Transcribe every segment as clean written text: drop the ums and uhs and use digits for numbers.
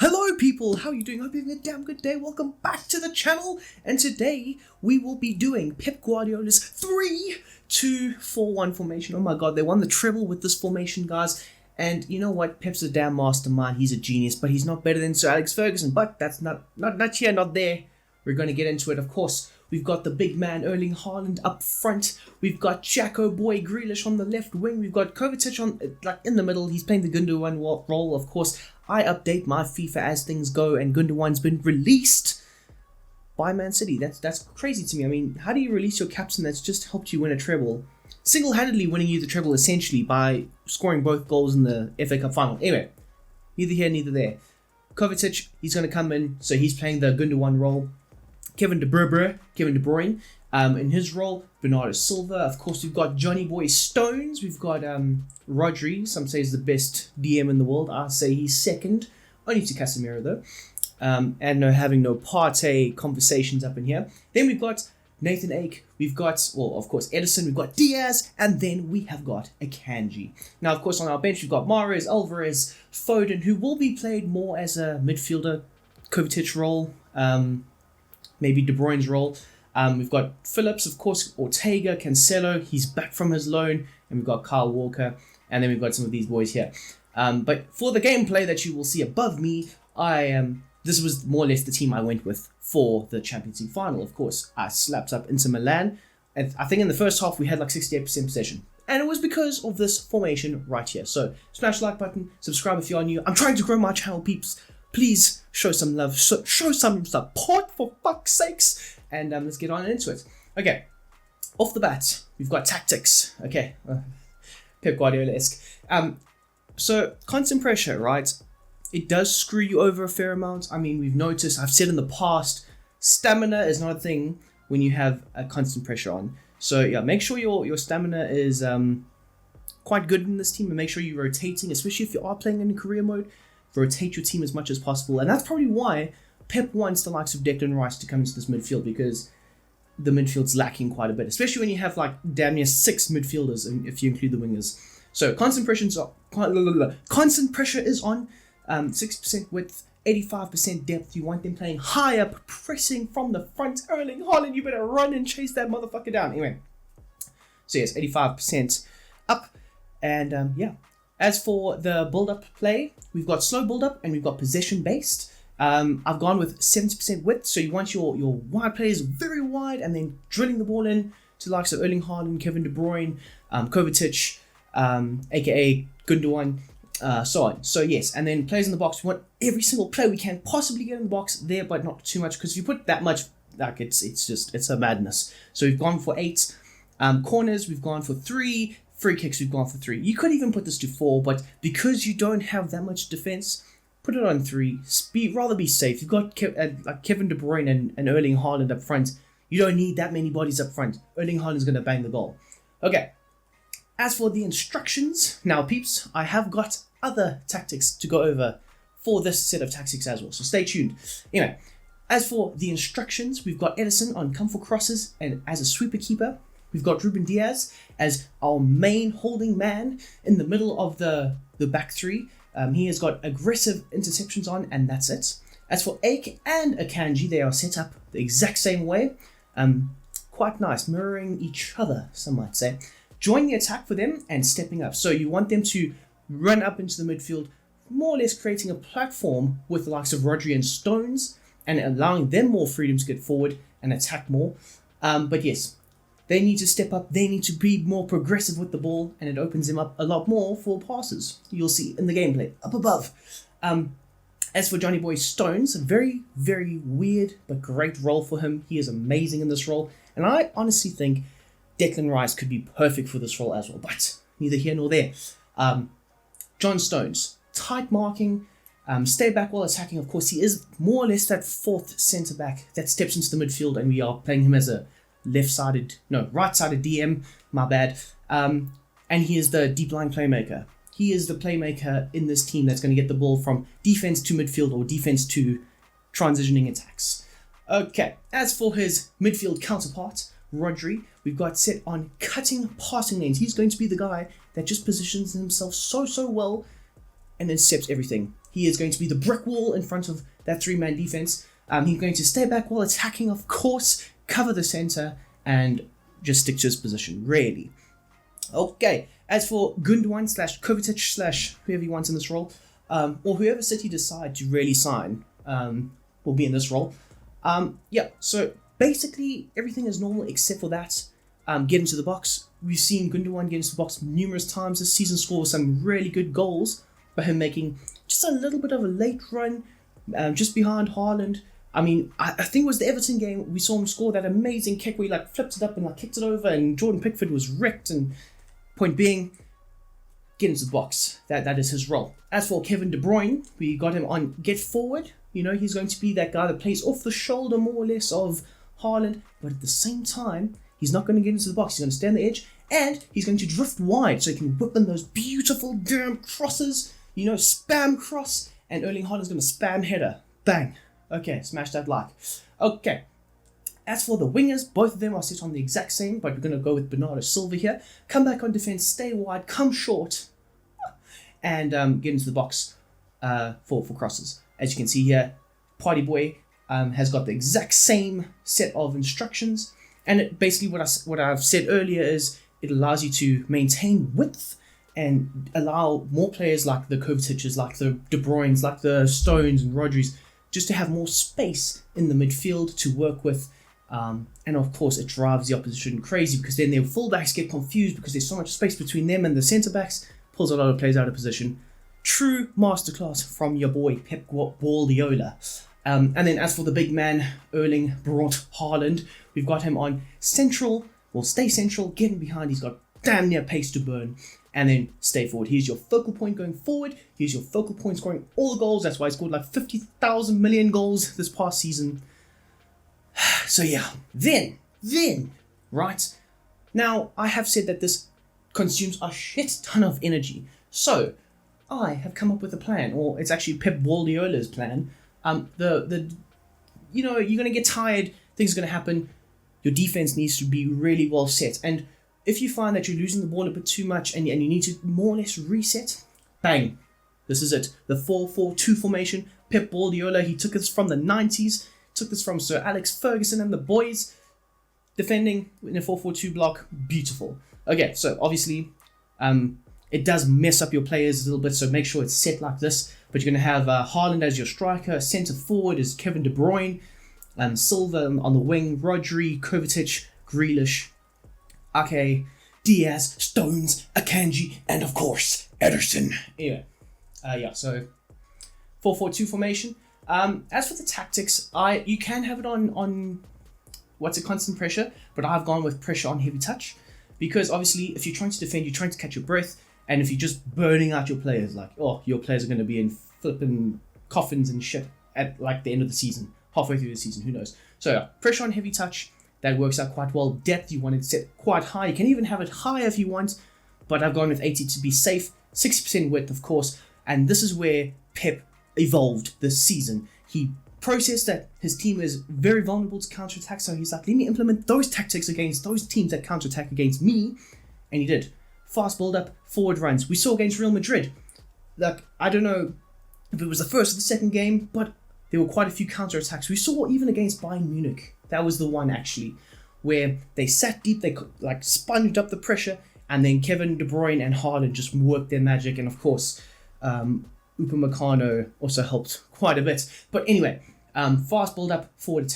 Hello people, how are you doing? Hope you're having a damn good day. Welcome back to the channel, and today we will be doing Pep Guardiola's 3-2-4-1 formation. Oh my god, they won the treble with this formation, guys. And you know what? Pep's a damn mastermind. He's a genius, but he's not better than Sir Alex Ferguson. But that's not here, not there. We're going to get into it, of course. We've got the big man Erling Haaland up front. We've got Jacko Boy Grealish on the left wing. We've got Kovacic on in the middle. He's playing the Gundogan role, of course. I update my FIFA as things go, and Gundogan's been released by Man City. That's crazy to me. I mean, how do you release your captain that's just helped you win a treble? Single-handedly winning you the treble, essentially, by scoring both goals in the FA Cup final. Anyway, neither here, neither there. Kovacic, he's going to come in, so he's playing the Gundogan role. Kevin De Bruyne, in his role. Bernardo Silva. Of course, we've got Johnny Boy Stones. We've got Rodri. Some say he's the best DM in the world. I say he's second. Only to Casemiro, though. And having no Partey conversations up in here. Then we've got Nathan Ake. We've got, well, of course, Edison. We've got Diaz. And then we have got Akanji. Now, of course, on our bench, we've got Mahrez, Alvarez, Foden, who will be played more as a midfielder. Kovacic role. Maybe De Bruyne's role. We've got Phillips, of course, Ortega, Cancelo. He's back from his loan. And we've got Kyle Walker. And then we've got some of these boys here. But for the gameplay that you will see above me, this was more or less the team I went with for the Champions League final, of course. I slapped up Inter Milan. And I think in the first half, we had like 68% possession. And it was because of this formation right here. So smash the like button. Subscribe if you are new. I'm trying to grow my channel, peeps. Please show some love, show some support for fuck's sakes, and let's get on into it. Okay, off the bat, we've got tactics. Okay, Pep Guardiola-esque. So constant pressure, right? It does screw you over a fair amount. I mean, we've noticed. I've said in the past, stamina is not a thing when you have a constant pressure on. So yeah, make sure your stamina is quite good in this team, and make sure you're rotating, especially if you are playing in career mode. Rotate your team as much as possible, and that's probably why Pep wants the likes of Declan Rice to come into this midfield, because the midfield's lacking quite a bit, especially when you have like damn near 6 midfielders, if you include the wingers. So constant pressure is on 6% width, 85% depth. You want them playing high up, pressing from the front. Erling Haaland, you better run and chase that motherfucker down. Anyway, so yes, 85% up, and yeah. As for the build-up play, we've got slow build-up and we've got possession-based. I've gone with 70% width, so you want your wide players very wide and then drilling the ball in to the likes of Erling Haaland, Kevin De Bruyne, Kovacic, aka Gundogan, so on. So yes, and then players in the box, we want every single play we can possibly get in the box there, but not too much, because if you put that much, like it's a madness. So we've gone for 8. Corners, we've gone for 3. Free kicks, we've gone for 3. You could even put this to 4, but because you don't have that much defense, put it on 3. Rather be safe. You've got like Kevin De Bruyne and Erling Haaland up front. You don't need that many bodies up front. Erling Haaland's going to bang the goal. Okay. As for the instructions, now peeps, I have got other tactics to go over for this set of tactics as well, so stay tuned. Anyway, as for the instructions, we've got Edison on come for crosses and as a sweeper keeper. We've got Ruben Diaz as our main holding man in the middle of the back three. He has got aggressive interceptions on, and that's it. As for Ake and Akanji, they are set up the exact same way. Quite nice, mirroring each other, some might say. Join the attack for them and stepping up. So you want them to run up into the midfield, more or less creating a platform with the likes of Rodri and Stones, and allowing them more freedom to get forward and attack more. But yes, they need to step up, they need to be more progressive with the ball, and it opens them up a lot more for passes. You'll see in the gameplay, up above. As for Johnny Boy Stones, a very, very weird but great role for him. He is amazing in this role, and I honestly think Declan Rice could be perfect for this role as well, but neither here nor there. John Stones, tight marking, stay back while attacking. Of course, he is more or less that 4th centre-back that steps into the midfield, and we are playing him as a right-sided DM, my bad. And he is the deep line playmaker. He is the playmaker in this team that's going to get the ball from defense to midfield or defense to transitioning attacks. Okay, as for his midfield counterpart, Rodri, we've got set on cutting passing lanes. He's going to be the guy that just positions himself so well and intercepts everything. He is going to be the brick wall in front of that three-man defense. He's going to stay back while attacking, of course, cover the center, and just stick to his position, really. Okay, as for Gundogan / Kovacic / whoever he wants in this role, or whoever City decide to really sign will be in this role. So basically everything is normal except for that. Get into the box. We've seen Gundogan get into the box numerous times this season, score some really good goals by him making just a little bit of a late run just behind Haaland. I mean, I think it was the Everton game, we saw him score that amazing kick where he flipped it up and kicked it over, and Jordan Pickford was wrecked. And point being, get into the box. That is his role. As for Kevin De Bruyne, we got him on get forward. He's going to be that guy that plays off the shoulder more or less of Haaland, but at the same time, he's not going to get into the box. He's going to stay on the edge, and he's going to drift wide so he can whip in those beautiful damn crosses. Spam cross, and Erling Haaland's going to spam header. Bang. Okay, smash that like. Okay. As for the wingers, both of them are set on the exact same, but we're going to go with Bernardo Silva here. Come back on defense, stay wide, come short, and get into the box for crosses. As you can see here, Party Boy has got the exact same set of instructions, and basically what I've said earlier is it allows you to maintain width and allow more players like the Kovacic's, like the De Bruyne's, like the Stones and Rodri's, just to have more space in the midfield to work with. And of course, it drives the opposition crazy because then their fullbacks get confused because there's so much space between them and the centre backs. Pulls a lot of players out of position. True masterclass from your boy Pep Guardiola. And then as for the big man, Erling Braut Haaland, we've got him on central. Well, stay central, get him behind. He's got damn near pace to burn. And then stay forward. Here's your focal point going forward. Here's your focal point scoring all the goals. That's why he scored 50,000 million goals this past season. So yeah, then, right? Now, I have said that this consumes a shit ton of energy. So, I have come up with a plan, or it's actually Pep Guardiola's plan. You're going to get tired, things are going to happen. Your defense needs to be really well set. And if you find that you're losing the ball a bit too much and you need to more or less reset, bang, this is it. The 4-4-2 formation. Pep Guardiola, he took this from the 90s. Took this from Sir Alex Ferguson and the boys. Defending in a 4-4-2 block. Beautiful. Okay, so obviously it does mess up your players a little bit, so make sure it's set like this. But you're going to have Haaland as your striker. Centre forward is Kevin De Bruyne. Silva on the wing. Rodri, Kovacic, Grealish, Ake, Diaz, Stones, Akanji, and of course, Ederson. Anyway, so 4-4-2 formation. As for the tactics, you can have it on constant pressure, but I've gone with pressure on heavy touch, because obviously if you're trying to defend, you're trying to catch your breath, and if you're just burning out your players, your players are going to be in flipping coffins and shit at the end of the season, halfway through the season, who knows. So pressure on heavy touch, that works out quite well. Depth, you want it set quite high. You can even have it higher if you want, but I've gone with 80 to be safe. 60% width, of course, and this is where Pep evolved this season. He processed that his team is very vulnerable to counter-attack, so he's like, let me implement those tactics against those teams that counter-attack against me, and he did. Fast build-up, forward runs. We saw against Real Madrid. I don't know if it was the first or the second game, but there were quite a few counter-attacks. We saw even against Bayern Munich. That was the one, actually, where they sat deep, they sponged up the pressure, and then Kevin De Bruyne and Haaland just worked their magic, and of course, Upamecano also helped quite a bit. But anyway, fast build-up, forward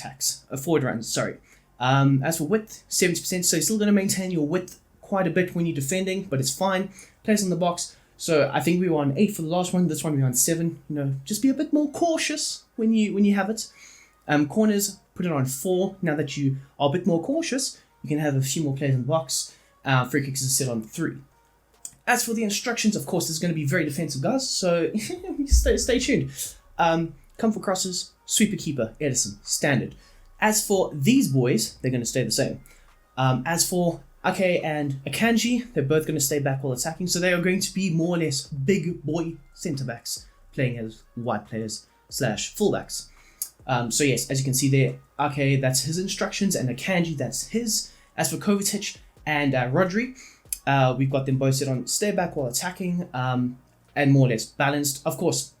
runs, sorry. As for width, 70%, so you're still going to maintain your width quite a bit when you're defending, but it's fine. Place in the box. So I think we were on 8 for the last one. This one we were on 7. Just be a bit more cautious when you have it. Corners, put it on 4. Now that you are a bit more cautious, you can have a few more players in the box. Free kicks is set on 3. As for the instructions, of course, there's going to be very defensive guys, so stay tuned. Come for crosses, sweeper keeper, Ederson, standard. As for these boys, they're going to stay the same. As for Ake and Akanji, they're both going to stay back while attacking, so they are going to be more or less big boy centre-backs, playing as wide players / fullbacks. So yes, as you can see there, Ake, that's his instructions, and Akanji, that's his. As for Kovacic and Rodri, we've got them both set on stay back while attacking, and more or less balanced. Of course,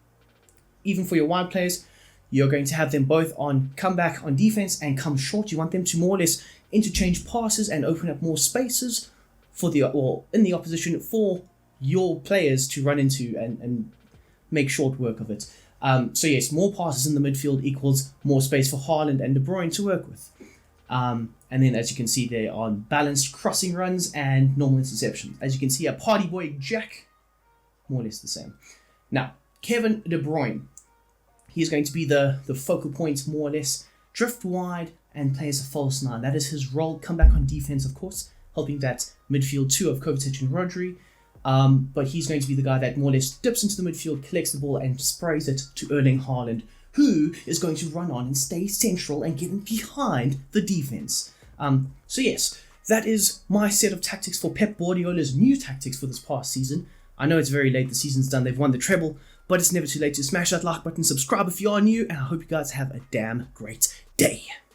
even for your wide players, you're going to have them both on come back on defense and come short. You want them to more or less interchange passes and open up more spaces for in the opposition for your players to run into and make short work of it. So yes, more passes in the midfield equals more space for Haaland and De Bruyne to work with. And then as you can see there on balanced crossing runs and normal interceptions. As you can see, a party boy Jack, more or less the same. Now, Kevin De Bruyne. He's going to be the focal point, more or less, drift wide and play as a false nine. That is his role. Come back on defense, of course, helping that midfield two of Kovacic and Rodri. But he's going to be the guy that more or less dips into the midfield, collects the ball and sprays it to Erling Haaland, who is going to run on and stay central and get in behind the defense. So yes, that is my set of tactics for Pep Guardiola's new tactics for this past season. I know it's very late, the season's done, they've won the treble, but it's never too late to smash that like button, subscribe if you are new, and I hope you guys have a damn great day.